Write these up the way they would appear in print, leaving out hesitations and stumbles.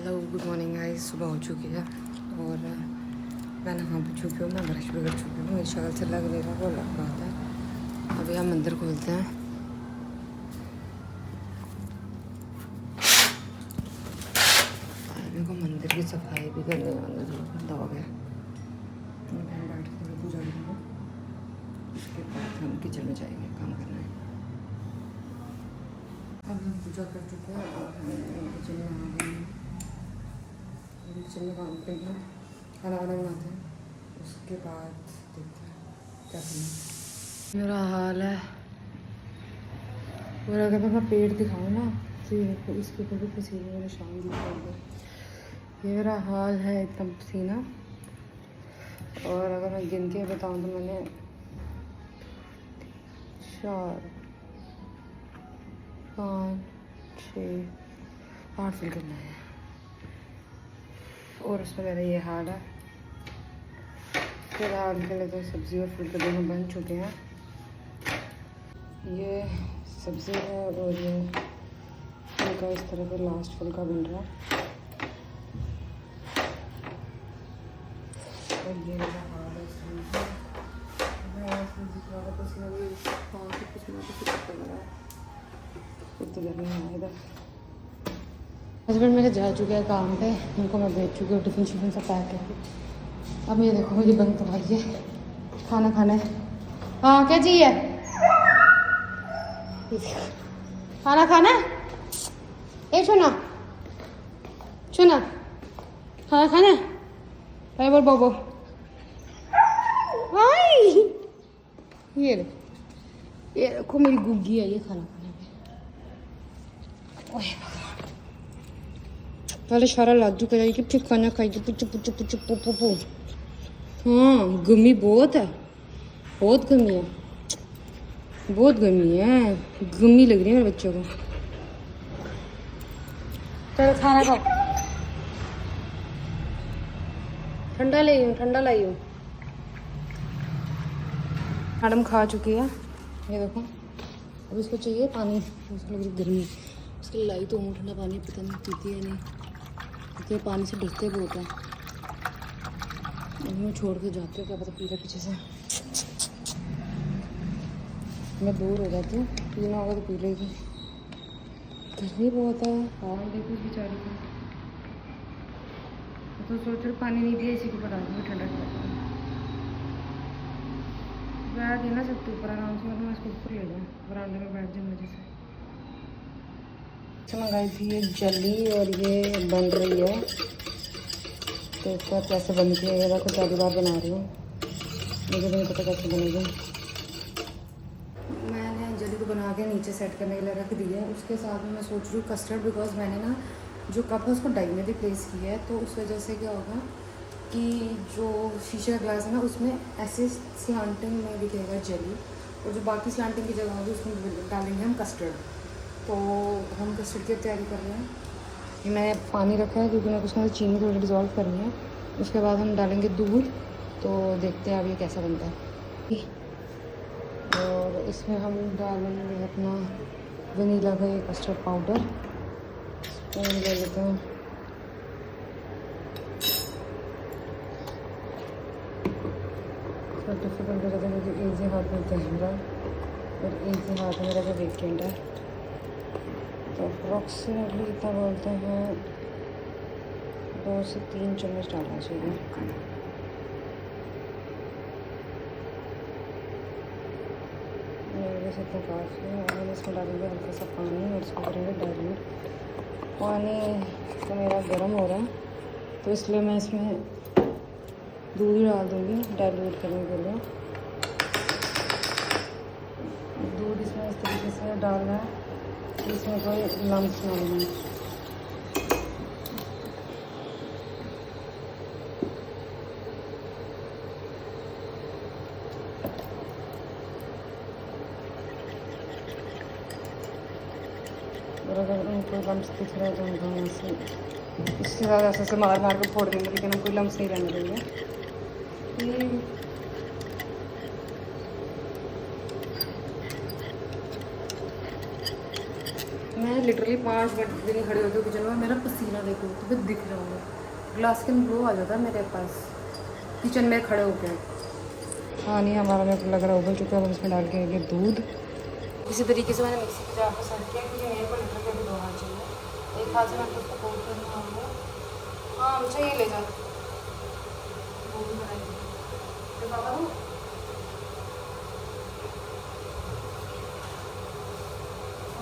Hello good morning guys. सुबह हो चुकी है और मैं नहा भी चुकी हूँ, मैं ब्रश भी कर चुकी हूँ। मेरी शक्ल से लग नहीं रहा, वो लग रहा था। अभी हम मंदिर खोलते हैं। मेरे को मंदिर की सफाई भी करनी है, मंदिर गंदा हो गया। हम बैठ के पूजा करेंगे, उसके बाद हम किचन में जाएंगे, काम करना है। अब हम पूजा कर चुके हैं और हम किचन में आ गए हैं। किचन में काम करेंगे, खाना वाना बनाते हैं, उसके बाद देखते हैं क्या करना। मेरा हाल है और अगर मैं पेट दिखाऊँ ना तो इसके ऊपर भी पसीने वाले शाम दिखाऊँगा। ये मेरा हाल है, एकदम पसीना। और अगर मैं गिन के बताऊँ तो मैंने 4 5 6 8 फिल करना है और उसमें मेरा ये हाल है। फिलहाल के लिए तो सब्ज़ी और फुल्के दोनों बन चुके हैं। ये सब्ज़ी है और ये फुल्का इस तरह का लास्ट फुल्का बन रहा है। और ये मेरा हाल है हस्बैंड मेरे जा चुके हैं काम पे, उनको मैं भेज चुकी हूँ टिफ़िन शिफिन सब पैक करके। अब ये देखो मेरी बंद तो आई है, खाना खाना है। हाँ क्या चाहिए? खाना खाना है? छुना छुना खाना खाना है? भाई बोल बोबो भाई। ये देखो मेरी गुग्गी है, ये खाना खाने पे। ओए पहले सारा लाजू करेगी, फिर खाना खाएगी। पुचू पुचू पुचू पू पू पू। हाँ गमी बहुत है, बहुत गमी है, बहुत गमी है। गमी लग रही है मेरे बच्चों को। चलो खाना खाओ, ठंडा लाई हूँ, ठंडा लाई हूँ। मैडम खा चुकी है, ये देखो। अब इसको चाहिए पानी, उसको लग रही गर्मी। उसके लाई तो हूँ ठंडा पानी, पता नहीं पीती है नहीं, क्योंकि पानी से डरते बहुत है। मैं छोड़ के जाती हूँ, क्या पता पी रहा पीछे से। मैं दूर हो जाती हूँ, पीना होगा तो पी लेगी। गर्मी बहुत है, हाल देखो बेचारी को। तो सोच रही पानी नहीं दिया, इसी के ऊपर आ जाऊँगी ठंडा ठंडा। बैठ है ना सकते ऊपर आराम से, मतलब मैं इसको ऊपर ले जाऊँ, बरामदे में बैठ जाऊँ मजे से। मंगाई थी ये जली और ये बन रही है, तो इसका कैसे बनती है ये कुछ पहली बार बना रही हूँ, मुझे नहीं पता कैसे बनेगी। मैंने जली को बना के नीचे सेट करने के लिए रख दी है। उसके साथ में मैं सोच रही हूँ कस्टर्ड, बिकॉज मैंने ना जो कप है उसको डाई में भी प्लेस किया है, तो उस वजह से क्या होगा कि जो शीशे का ग्लास है ना उसमें ऐसे स्लांटिंग में दिखेगा जली, और जो बाकी स्लांटिंग की जगह होगी उसमें डालेंगे हम कस्टर्ड। तो हम कस्टर्ड की तैयारी कर रहे हैं। ये मैंने पानी रखा है क्योंकि मेरे को उसमें चीनी थोड़ी डिज़ोल्व करनी है। उसके बाद हम डालेंगे दूध, तो देखते हैं अब ये कैसा बनता है। और इसमें हम डालेंगे अपना वनीला का ये कस्टर्ड पाउडर, स्पून ले लेते हैं। डिफिकल्ट हो जाता है क्योंकि एक ही हाथ में कैमरा और एक ही हाथ में मेरा जो वीकेंड है, तो अप्रॉक्सीमेटली इतना बोलते हैं 2 से 3 चम्मच डालना चाहिए। मेरे से इतना काफ़ी है। और हम इसमें डालेंगे हल्का सा पानी और इसको करेंगे डाइल्यूट। पानी तो मेरा गर्म हो रहा है, तो इसलिए मैं इसमें दूध ही डाल दूँगी डाइल्यूट करने के लिए। दूध इसमें इस तरीके से डालना है, इसमें कोई लम्स ना बने। और अगर उनको लम्स दिख रहा है तो उनको हम ऐसे इसके साथ ऐसे मार मार कर फोड़ देंगे, लेकिन हम कोई लम्स नहीं रहने देंगे। मैं मैं लिटरली 5 मिनट के लिए खड़े होती हूँ किचन में, मेरा पसीना देखो तो फिर दिख रहा होगा, ग्लास स्किन ग्लो आ जाता है मेरे पास किचन में खड़े होकर। हाँ नहीं हमारा मेरे को लग रहा उबल चुका है, हम इसमें डाल के आएंगे दूध। इसी तरीके से मैंने मिक्सी के जार पर सर्व किया क्योंकि मेरे को लीटर के भी 2 हाथ चाहिए, एक हाथ से मैं उसको कोट करना होगा। हाँ अच्छा ये ले जाओ वो भी बनाएंगे तो पापा को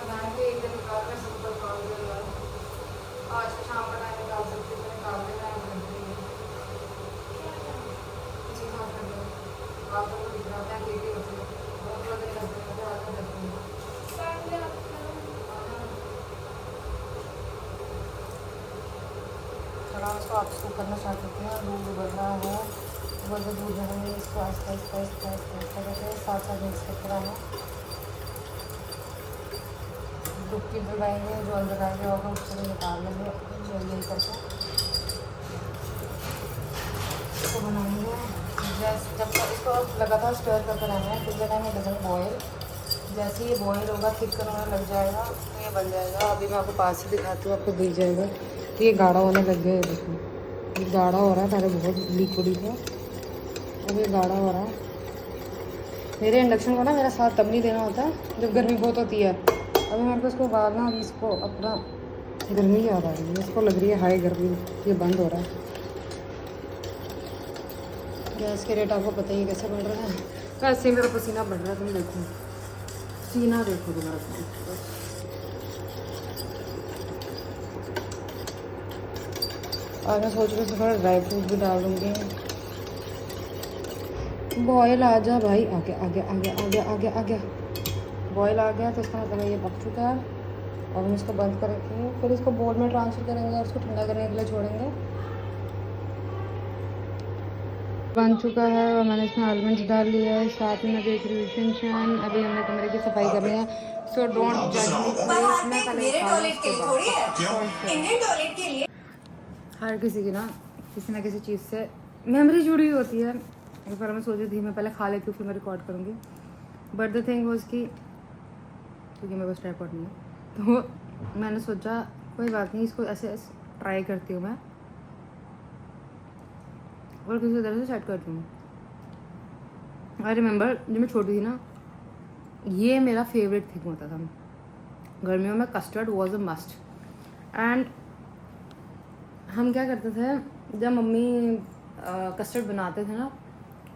बनाएंगे एक दिन निकाल कर सब पर काम कर आज से शाम का टाइम निकाल सकते हैं, निकाल देना है किसी काम कर लो आप लोग को दिख रहा है अकेले होते हैं बहुत ज़्यादा दिन लगते हैं तो आपको लगते हैं। थोड़ा उसको आप इसको करना स्टार्ट करते हैं, दूध उबल रहा है, उबलते दूध में हमें इसको आहिस्ता आहिस्ता आहिस्ता आहिस्ता आहिस्ता करके साथ साथ मिक्स करते रहना। डुबकी डुबाएंगे, जो अंदर रह गया होगा उसको भी निकाल लेंगे जल्दी करके इसको बनाएंगे। जैसे जब तक इसको लगातार स्टर करते रहना है, कितने टाइम डजन बॉयल, जैसे ये बॉयल होगा थिक करने लग जाएगा तो ये बन जाएगा। अभी मैं आपको पास से दिखाती हूँ, आपको दिख जाएगा कि ये गाढ़ा होने लग गया है। देखो ये गाढ़ा हो रहा है, पहले बहुत लिक्विड था, अब ये गाढ़ा हो रहा है। मेरे इंडक्शन को ना मेरा साथ तब नहीं देना होता जब गर्मी बहुत होती है। अभी मेरे को इसको उबालना, अभी इसको अपना गर्मी याद आ रही है, इसको लग रही है हाई गर्मी, ये बंद हो रहा है। गैस के रेट आपको पता ही कैसे बढ़ रहा है, वैसे ही मेरा पसीना बढ़ रहा है, तुम देखो पसीना देखो तुम्हारा। और मैं सोच रही हूँ थोड़ा ड्राई फ्रूट भी डाल दूँगी। बॉयल आ जा भाई, आ गया आ गया आ गया आ गया आ गया आ गया, बॉयल आ गया तो इसका मतलब ये पक चुका है। और हम इसको बंद करेंगे, फिर इसको बोल में ट्रांसफ़र करेंगे और इसको ठंडा करने के लिए छोड़ेंगे। बन चुका है और मैंने इसमें आलमंड्स डाल लिया है, साथ में मैं देख रही हूँ शन। अभी हमने कमरे की सफाई करनी है, सो डोंट जज मी प्लीज। मैं पहले खा लूँ उसके बाद। हर किसी की ना किसी ना किसी चीज़ से मेमोरी जुड़ी हुई होती है। एक बार मैं सोच रही थी मैं पहले खा लेती हूँ फिर मैं रिकॉर्ड करूँगी, बट द थिंग वॉज कि क्योंकि मेरे पास ट्राइपॉड नहीं है तो मैंने सोचा कोई बात नहीं, इसको ऐसे ट्राई करती हूँ मैं और किसी तरह से सेट करती हूँ। आई रिमेंबर जब मैं छोटी थी ना, ये मेरा फेवरेट थिंग होता था गर्मियों में, custard was a must. And हम क्या करते थे जब मम्मी कस्टर्ड बनाते थे ना,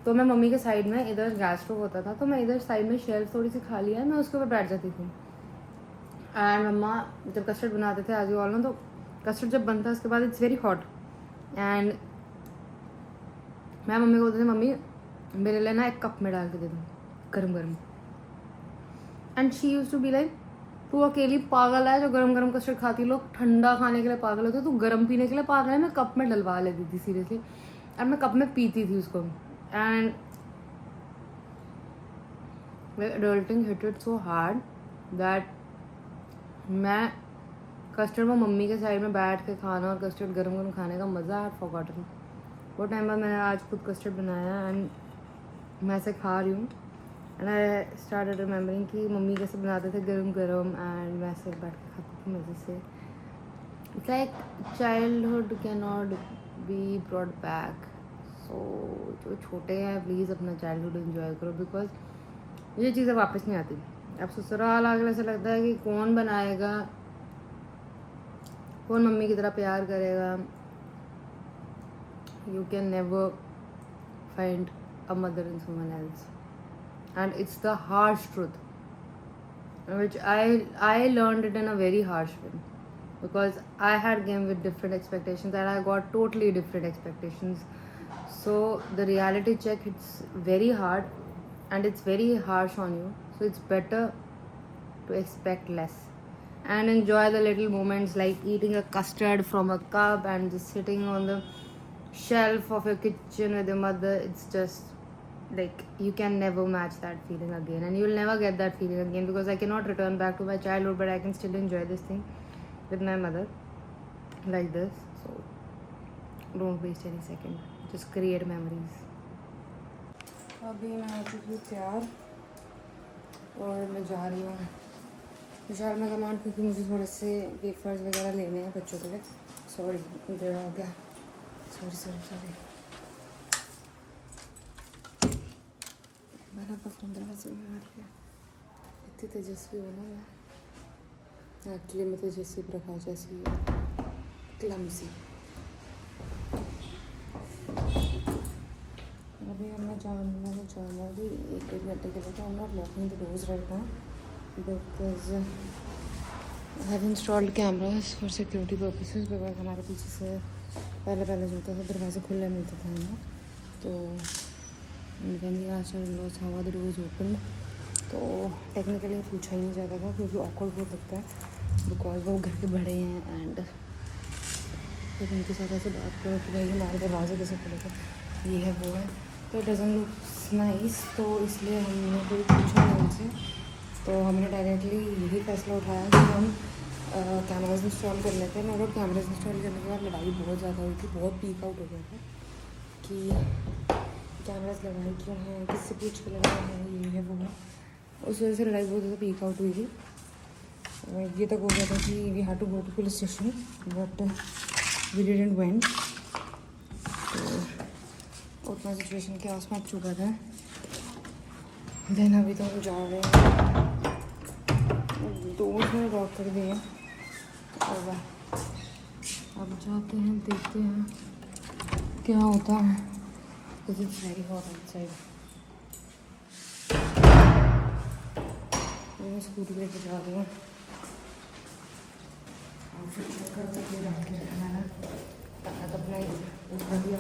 तो मैं मम्मी के साइड में, इधर गैस स्टोव होता था तो मैं इधर साइड में शेल्फ थोड़ी सी खाली है, मैं उसके ऊपर बैठ जाती थी। एंड मम्मा जब कस्टर्ड बनाते थे एज यू ऑल नो, तो कस्टर्ड जब बनता है उसके बाद इट्स वेरी हॉट, एंड मैं मम्मी को बोलती थी मम्मी मेरे लिए ना एक कप में डाल के दे दो गरम गरम। And she use to be like तू अकेली पागल है जो गरम गरम कस्टर्ड खाती, लोग ठंडा खाने के लिए पागल होते, तू गरम पीने के लिए पागल है। मैं कप में डलवा लेती थी सीरियसली, और मैं कप में पीती थी उसको। And adulting hit it so hard that मैं कस्टर्ड में मम्मी के साइड में बैठ के खाना और कस्टर्ड गरम गरम खाने का मज़ा है फॉरगॉटन। वो टाइम बाद मैंने आज खुद कस्टर्ड बनाया एंड मैं ऐसे खा रही हूँ, एंड आई स्टार्टेड रिमेम्बरिंग कि मम्मी कैसे बनाते थे गरम गरम, एंड मैं ऐसे बैठ के खाती थी मज़े से। It's like childhood can not be brought back. So जो छोटे हैं प्लीज़ अपना चाइल्डहुड इन्जॉय करो, बिकॉज ये चीज़ें वापस नहीं आती। अब ससुराल आगे ऐसा लगता है कि कौन बनाएगा, कौन मम्मी की तरह प्यार करेगा। You can never find a mother in someone else, and it's the harsh truth which I learned it in a very harsh way, because I had came with different expectations and I got totally different expectations. So the reality check hits very hard and it's very harsh on you. So it's better to expect less and enjoy the little moments, like eating a custard from a cup and just sitting on the shelf of your kitchen with your mother. It's just like you can never match that feeling again, and you will never get that feeling again, because I cannot return back to my childhood, but I can still enjoy this thing with my mother like this. So don't waste any second, just create memories. अभी मैं हो चुकी हूँ तैयार और मैं जा रही हूँ विशाल में सामान, क्योंकि मुझे थोड़े से वेफर्स वगैरह लेने हैं बच्चों के लिए। सॉरी इधर हो गया, सॉरी सॉरी सॉरी। मैंने अपना फ़ोन दरवाजे में मार लिया। इतनी तेजस्वी हो ना मैं, एक्चुअली मैं तेजस्वी प्रकाश जैसी क्लमसी। अभी हमने जाना भी 1-1 घंटे के लिए, तो हम not locking the doors right now because I have installed cameras for security purposes. Because हमारे पीछे से पहले जो होता था दरवाजे खुले मिलते थे हमें, तो when आज लॉस हवा द डोर्स ओपन, तो टेक्निकली पूछा ही नहीं जाता था क्योंकि ऑकवर्ड बहुत लगता है बिकॉज वो घर के बड़े हैं एंड फिर उनके साथ ऐसे बात करो कि भाई हमारे दरवाजे कैसे खुलेगा, ये है वो है, तो डजन लुक नाइस। तो इसलिए हमने कोई पूछा नहीं उनसे, तो हमने डायरेक्टली यही फैसला उठाया कि हम कैमराज इंस्टॉल कर लेते हैं। और कैमराज इंस्टॉल करने के बाद लड़ाई बहुत ज़्यादा हुई थी, बहुत पीक आउट हो गया था कि कैमराज लगाए क्यों हैं, किससे पूछ के लगाए हैं, ये है वो है। उस वजह से लड़ाई बहुत ज़्यादा पीक आउट हुई थी। ये तक हो गया था कि we had to go to police station but we didn't went. तो उतना सिचुएशन के आस पास चुका था। देन अभी तो हम जा रहे हैं, दोस्त ने ड्रॉप कर दिए और अब जाते हैं, देखते हैं क्या होता है। It's very hot outside. मैं स्कूटी लेके जा रही हूँ, आउटफिट चेक करते हुए रख के रखना है अपना ऊपर भी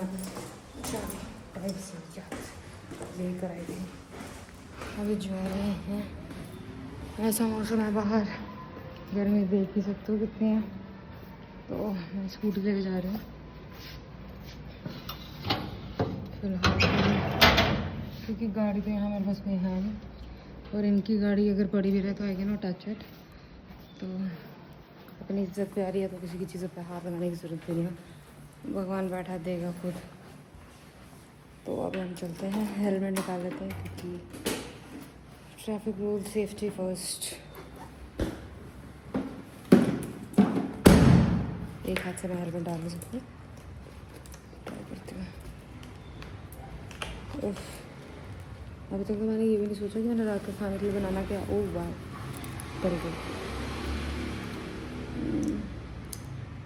लेकर आई थी। अभी जा रहे हैं, ऐसा मौसम है बाहर, गर्मी देख ही सकते हो कितनी है। तो मैं स्कूटी लेके जा रही हूँ फिलहाल, क्योंकि गाड़ी तो यहाँ मेरे पास में है नहीं, और इनकी गाड़ी अगर पड़ी भी रहे तो आएगी ना टच इट। तो अपनी इज्जत प्यारी है तो किसी की चीज़ों पे हाथ लगाने की ज़रूरत नहीं है, भगवान बैठा देगा खुद। तो अब हम चलते हैं, हेलमेट निकाल लेते हैं क्योंकि ट्रैफिक रूल, सेफ्टी फर्स्ट। एक हाथ से मैं हेलमेट डाल नहीं सकती, ट्राई करती हूँ। अभी तक तो मैंने ये भी नहीं सोचा कि मैंने रात को खाने के लिए बनाना क्या। ओह वाह, वेरी गुड।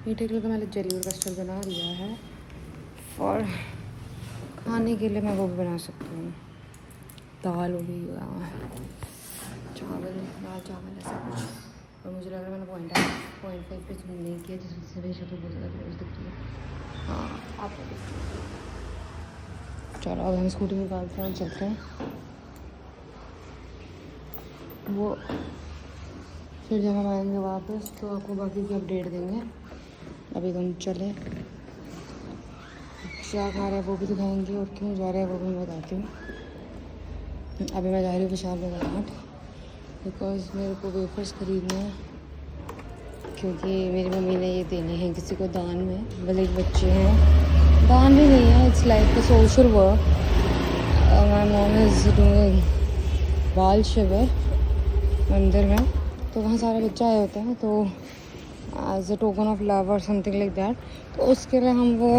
मीठे के लिए तो मैंने जेली और कस्टर्ड बना लिया है, और खाने के लिए मैं वो भी बना सकती हूँ, दाल हो गई, चावल, दाल चावल ऐसा कुछ। और मुझे लग रहा है मैंने 0.5 पे जूम नहीं किया, जिस वजह से मेरी शक्ल बहुत ज़्यादा क्लोज दिख रही है। हाँ आप चलो अब हम स्कूटी निकालते हैं और चलते हैं। वो फिर जब हम आएंगे वापस तो आपको बाकी की अपडेट देंगे। अभी तो हम चले, क्या खा रहे हैं वो भी दिखाएंगे और क्यों जा रहे हैं वो भी मैं बताती हूँ। अभी मैं जा रही हूँ विशाल मेगामार्ट बिकॉज मेरे को वेफर्स खरीदने हैं, क्योंकि मेरी मम्मी ने ये देने हैं किसी को दान में। भले बच्चे हैं, दान भी नहीं है, it's like a social work. My mom is doing बाल शिविर मंदिर में, तो वहाँ सारे बच्चे आए होते हैं, तो as a token of love और समथिंग लाइक दैट, तो उसके लिए हम वो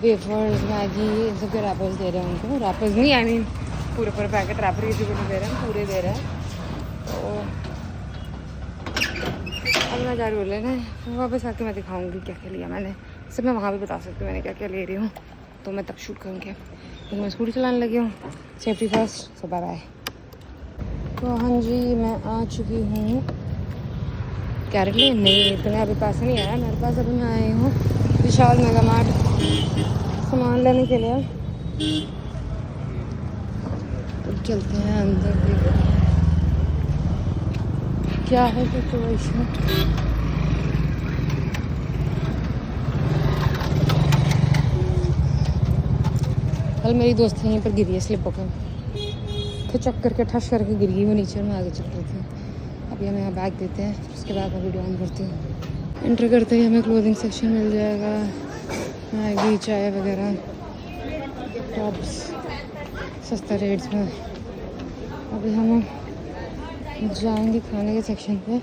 वेफर्स, मैगी, इन सब के रैपर्स दे रहे हैं उनको। रैपर्स नहीं, आई मीन पूरे पैकेट रैपर किसी को नहीं दे रहे हैं, पूरे दे रहे हैं। तो अब मैं जा रही हूँ लेने, वापस आके मैं दिखाऊंगी क्या क्या लिया मैंने। सब मैं वहाँ भी बता सकती हूँ मैंने क्या क्या ले रही हूँ, तो मैं तब शूट करूँगी। तो मैं स्कूटी चलाने लगी हूँ, सेफ्टी फर्स्ट, सो बाय बाय। तो हाँ जी, मैं आ चुकी हूँ कैरेट लेने। नहीं इतने अभी पास नहीं आया मेरे पास, अभी मैं आई हूँ विशाल मेगामार्ट सामान लेने के लिए। तो चलते हैं अंदर, देखते हैं क्या है सिचुएशन। कल मेरी दोस्त यहीं पर गिरी है स्लिप होकर, तो चक्कर के ठस करके गिर गई वो नीचे, में आगे चल रही थी। अभी हमें यहाँ बैग देते हैं, फिर उसके बाद मैं वीडियो ऑन करती हूँ। एंटर करते ही हमें क्लोथिंग सेक्शन मिल जाएगा, मैगी, चाय वगैरह, टॉप्स सस्ता रेट्स में। अभी हम जाएंगे खाने के सेक्शन पे,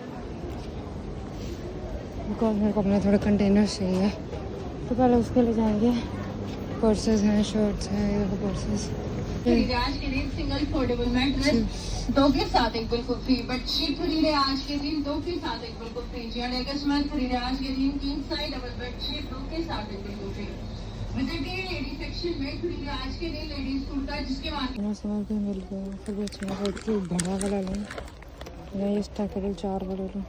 बिकॉज मेरे को अपने थोड़े कंटेनर चाहिए, तो पहले उसके लिए जाएंगे। पर्सेस हैं, शर्ट्स हैं, ये देखो पर्सेस। आज के दिन सिंगल फोल्डेबल मैट्रेस 2 के साथ एक बिल्कुल फ्री। बेडशीट खरीदे आज के दिन 2 के साथ एक बिल्कुल फ्री। जेड कस्टमर खरीदे आज के दिन किंग साइज डबल बेडशीट 2 के साथ एक बिल्कुल फ्री। विजिटिंग लेडीज सेक्शन में खरीदे आज के दिन लेडीज कुर्ता जिसके बाद समझ के मिल गया। फिर भी अच्छा सोच रही हूँ बड़ा वाला लूँ या इस टाइप के 4 वाले लूँ,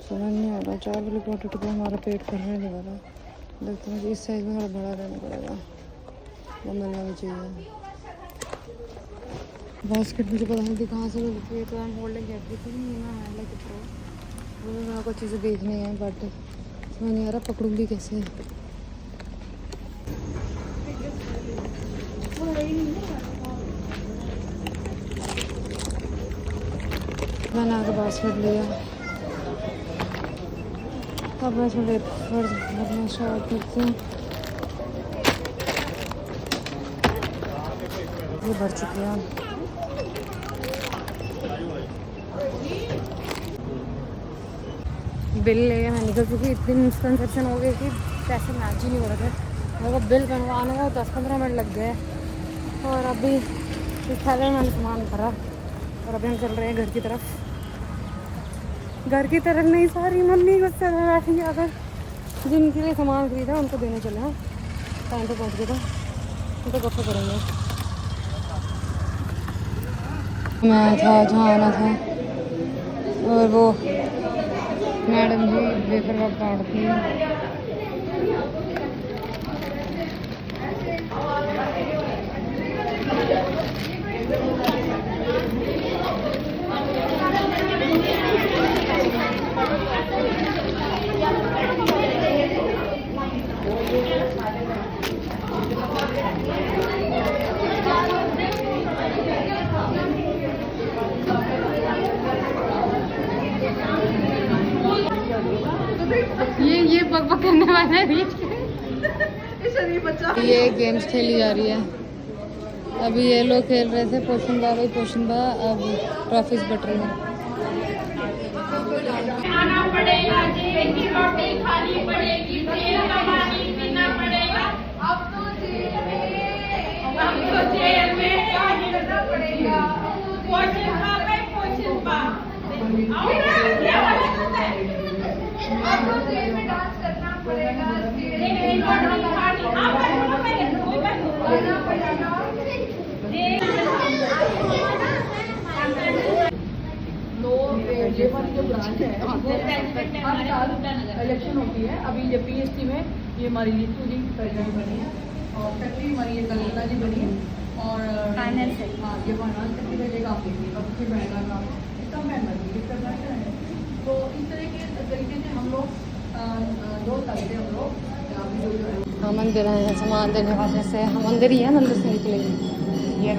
समझ नहीं आ रहा। 4 वाले क्वांटिटी पर हमारा पेट भरने नहीं वाला, लगता है इस साइज में थोड़ा बड़ा रहना पड़ेगा, वो मिलना भी चाहिए। बास्केट मुझे पता नहीं कहाँ से मिलती है, तो I am holding everything in my hand like a pro. मुझे मेरे को चीज़ें देखनी है, बट समझ नहीं आ रहा पकड़ूंगी कैसे। मैंने आगे बास्केट लिया, अब मैं थोड़े भरना स्टार्ट करती हूँ। ये भर चुकी है। बिल ले मैं निकल चुकी, इतनी मिसकंसेप्शन हो गई कि पैसे मैच ही नहीं हो रहे थे। मेरे को बिल बनवाने में 10-15 मिनट लग गए, और अभी इस थैले में मैंने सामान भरा, और अभी हम चल रहे हैं घर की तरफ। घर की तरफ नहीं, सारी मम्मी गुस्से में बैठेंगे अगर जिनके लिए सामान खरीदा उनको देने चले हैं। टाइम पे पहुँच गए तो उनको गप्पे करेंगे। मैं था जहाँ आना था, और वो मैडम जी वेफर का काटती है। ये बकबक करने वाला है ये गेम्स खेली जा रही है। अभी ये लोग खेल रहे थे पोशनबा भाई पोशनबा, अब ट्रॉफीज बट रही है। खाना पड़ेगा, जेल की रोटी खानी पड़ेगी, जेल का पानी पीना पड़ेगा। अब तो जेल में काम करना पड़ेगा। पोषण खा गए पोषण पा। अब तो जेल में डांस करना पड़ेगा। ये वाली जो ब्रांच है हर साल इलेक्शन होती है। अभी ये पीएसटी में ये हमारी नीतू जी प्रेसिडेंट बनी है, और सेक्रेटरी हमारी ये कलिता जी बनी है, और फाइनेंस है। हाँ, ये फाइनेंस सेक्रेटरी का काम देखिए, अब उसकी बहन का काम इसका बहन बनी है, इसका बहन है। तो इस तरीके से हम लोग 2 साल से हम लोग हाँ मंदिर है, सामान देने वाले से हम अंदर ही है, मंदिर से निकलेंगे। ये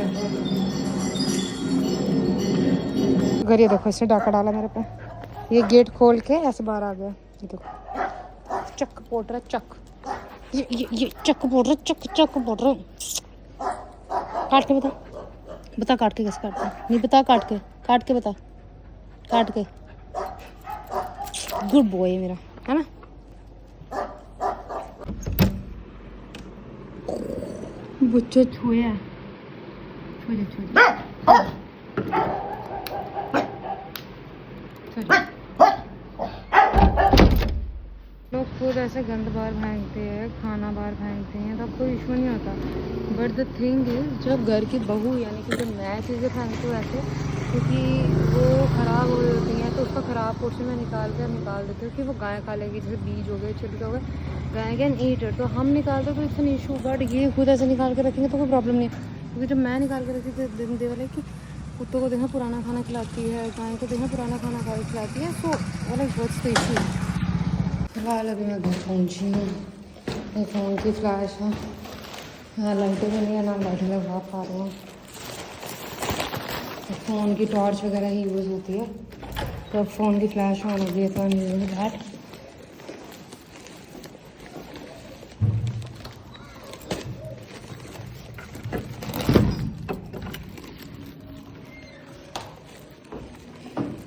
अगर ये देखो इससे डाका डाला मेरे पे, ये गेट खोल के ऐसे बाहर आ गया। ये देखो चक पोट रहा, चक ये चक पोट रहा, चक पोट रहा। काट के बता काट के कैसे काटते हैं? नहीं बता, काट के बता, काट के। गुड बॉय मेरा, है ना। बच्चा छुया लोग खुद ऐसे गंद बाहर फेंकते हैं, खाना बाहर फेंकते हैं, तो कोई इशू नहीं होता। बट द थिंग इज जब घर की बहू यानी कि जब मैं चीज़ें फेंकती हूँ ऐसे, क्योंकि वो ख़राब हो होती हैं, तो उसका ख़राब पोर्शन में निकाल देती हूँ कि वो गाय खा लेगी। जैसे बीज हो गए, छिलके हो गए, गाय कैन ईट इट, तो हम निकालते तो इट्स एन इशू। बट ये खुद ऐसे निकाल के रखेंगे तो कोई प्रॉब्लम नहीं है, क्योंकि जब मैं निकाल के रखती थी दिन दे वाले कि कुत्तों को देखा पुराना खाना खिलाती है, गाय को देखा पुराना खाना खिलाती है, so like what's the issue. फिलहाल अभी मैं घर पहुँची हूँ, मेरे फ़ोन की फ्लैश है, यहाँ लाइटें भी नहीं है ना, लाइटें लगा पा रही हूँ। फ़ोन की टॉर्च वगैरह ही यूज़ होती है, तो फ़ोन की फ्लैश ऑन हो गई है तो आई एम यूजिंग दैट।